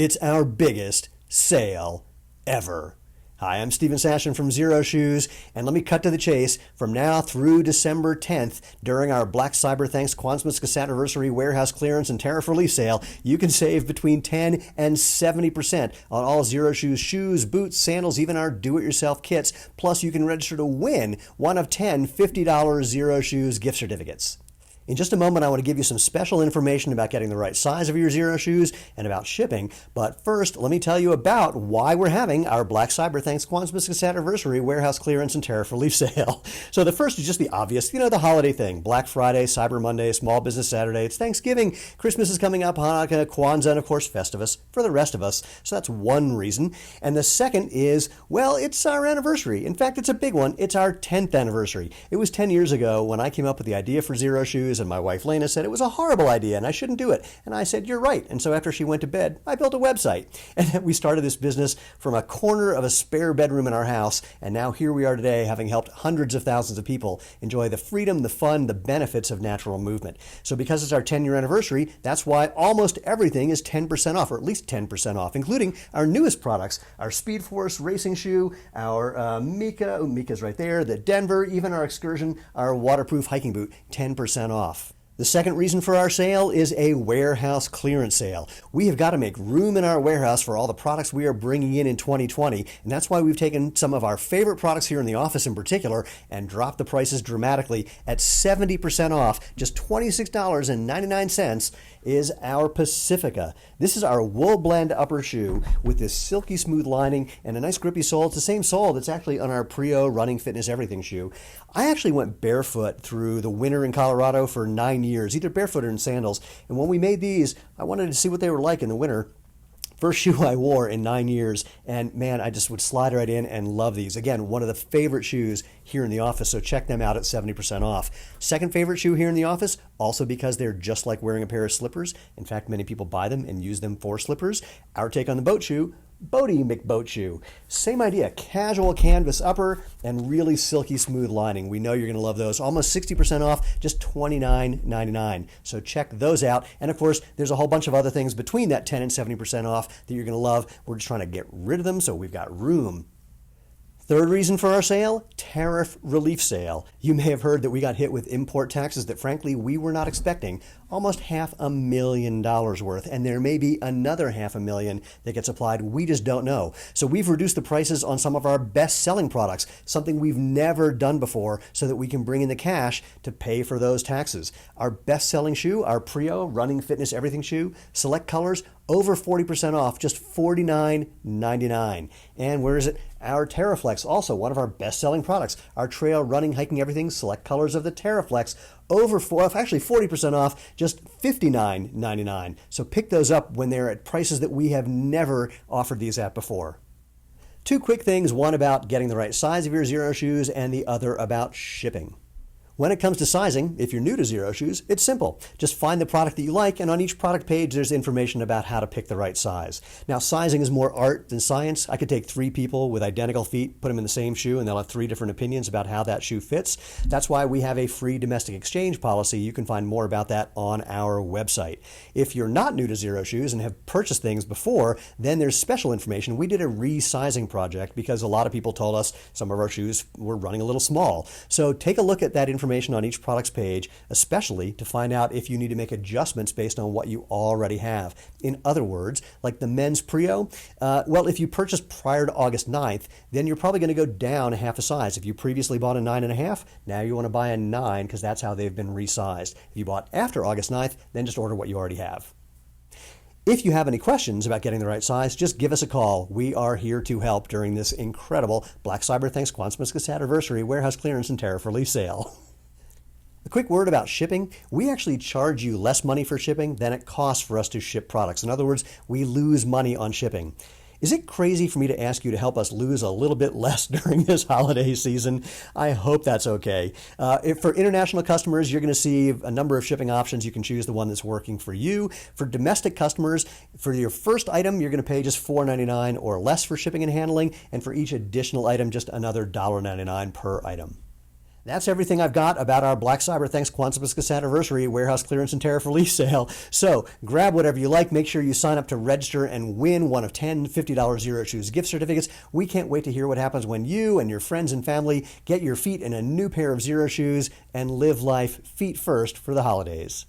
It's our biggest sale ever. Hi, I'm Steven Sashen from Xero Shoes, and let me cut to the chase. From now through December 10th, during our Black Cyber Thanks Quantumous Anniversary Warehouse Clearance and Tariff Relief Sale, you can save between 10 and 70% on all Xero Shoes shoes, boots, sandals, even our do-it-yourself kits. Plus, you can register to win one of 10 $50 Xero Shoes gift certificates. In just a moment, I want to give you some special information about getting the right size of your Xero shoes and about shipping. But first, let me tell you about why we're having our Black Cyber Thanks Quantumous Anniversary Warehouse Clearance and Tariff Relief Sale. So the first is just the obvious, the holiday thing. Black Friday, Cyber Monday, Small Business Saturday. It's Thanksgiving. Christmas is coming up, Hanukkah, Kwanzaa, and of course Festivus for the rest of us. So that's one reason. And the second is, well, it's our anniversary. In fact, it's a big one. It's our 10th anniversary. It was 10 years ago when I came up with the idea for Xero Shoes, and my wife Lena said it was a horrible idea and I shouldn't do it. And I said, you're right. And so after she went to bed, I built a website. And we started this business from a corner of a spare bedroom in our house. And now here we are today, having helped hundreds of thousands of people enjoy the freedom, the fun, the benefits of natural movement. So because it's our 10-year anniversary, that's why almost everything is 10% off, or at least 10% off, including our newest products, our Speed Force racing shoe, our Mika, Mika's right there, the Denver, even our Excursion, our waterproof hiking boot, 10% off. The second reason for our sale is a warehouse clearance sale. We have got to make room in our warehouse for all the products we are bringing in 2020, and that's why we've taken some of our favorite products here in the office in particular and dropped the prices dramatically at 70% off. Just $26.99 is our Pacifica. This is our wool blend upper shoe with this silky smooth lining and a nice grippy sole. It's the same sole that's actually on our Prio Running Fitness Everything shoe. I actually went barefoot through the winter in Colorado for 9 years, either barefoot or in sandals. And when we made these, I wanted to see what they were like in the winter. First shoe I wore in 9 years, and man, I just would slide right in and love these. Again, one of the favorite shoes here in the office, so check them out at 70% off. Second favorite shoe here in the office, also because they're just like wearing a pair of slippers. In fact, many people buy them and use them for slippers. Our take on the boat shoe, Boaty McBoat shoe. Same idea, casual canvas upper and really silky smooth lining. We know you're going to love those. Almost 60% off, just $29.99. So check those out. And of course, there's a whole bunch of other things between that 10 and 70% off that you're going to love. We're just trying to get rid of them so we've got room. Third reason for our sale, tariff relief sale. You may have heard that we got hit with import taxes that frankly we were not expecting, almost $500,000 worth, and there may be another $500,000 that gets applied. We just don't know. So we've reduced the prices on some of our best-selling products, something we've never done before, so that we can bring in the cash to pay for those taxes. Our best-selling shoe, our Prio Running Fitness Everything shoe, select colors, over 40% off, just $49.99. And where is it? Our TerraFlex, also one of our best-selling products. Our trail running, hiking, everything, select colors of the TerraFlex, actually 40% off, just $59.99. So pick those up when they're at prices that we have never offered these at before. Two quick things, one about getting the right size of your Xero shoes and the other about shipping. When it comes to sizing, if you're new to Xero Shoes, it's simple. Just find the product that you like, and on each product page, there's information about how to pick the right size. Now, sizing is more art than science. I could take 3 people with identical feet, put them in the same shoe, and they'll have 3 different opinions about how that shoe fits. That's why we have a free domestic exchange policy. You can find more about that on our website. If you're not new to Xero Shoes and have purchased things before, then there's special information. We did a resizing project because a lot of people told us some of our shoes were running a little small. So take a look at that information on each product's page, especially to find out if you need to make adjustments based on what you already have. In other words, like the men's Prio, well, if you purchased prior to August 9th, then you're probably going to go down half a size. If you previously bought a 9.5, now you want to buy a 9 because that's how they've been resized. If you bought after August 9th, then just order what you already have. If you have any questions about getting the right size, just give us a call. We are here to help during this incredible Black Cyber Thanks Quantumous Anniversary Warehouse Clearance and Tariff Relief Sale. A quick word about shipping. We actually charge you less money for shipping than it costs for us to ship products. In other words, we lose money on shipping. Is it crazy for me to ask you to help us lose a little bit less during this holiday season? I hope that's okay. If for international customers, you're going to see a number of shipping options. You can choose the one that's working for you. For domestic customers, for your first item, you're going to pay just $4.99 or less for shipping and handling, and for each additional item, just another $1.99 per item. That's everything I've got about our Black Cyber Thanks Quantumous Anniversary Warehouse Clearance and Tariff Relief Sale. So grab whatever you like. Make sure you sign up to register and win one of 10 $50 Xero Shoes gift certificates. We can't wait to hear what happens when you and your friends and family get your feet in a new pair of Xero shoes and live life feet first for the holidays.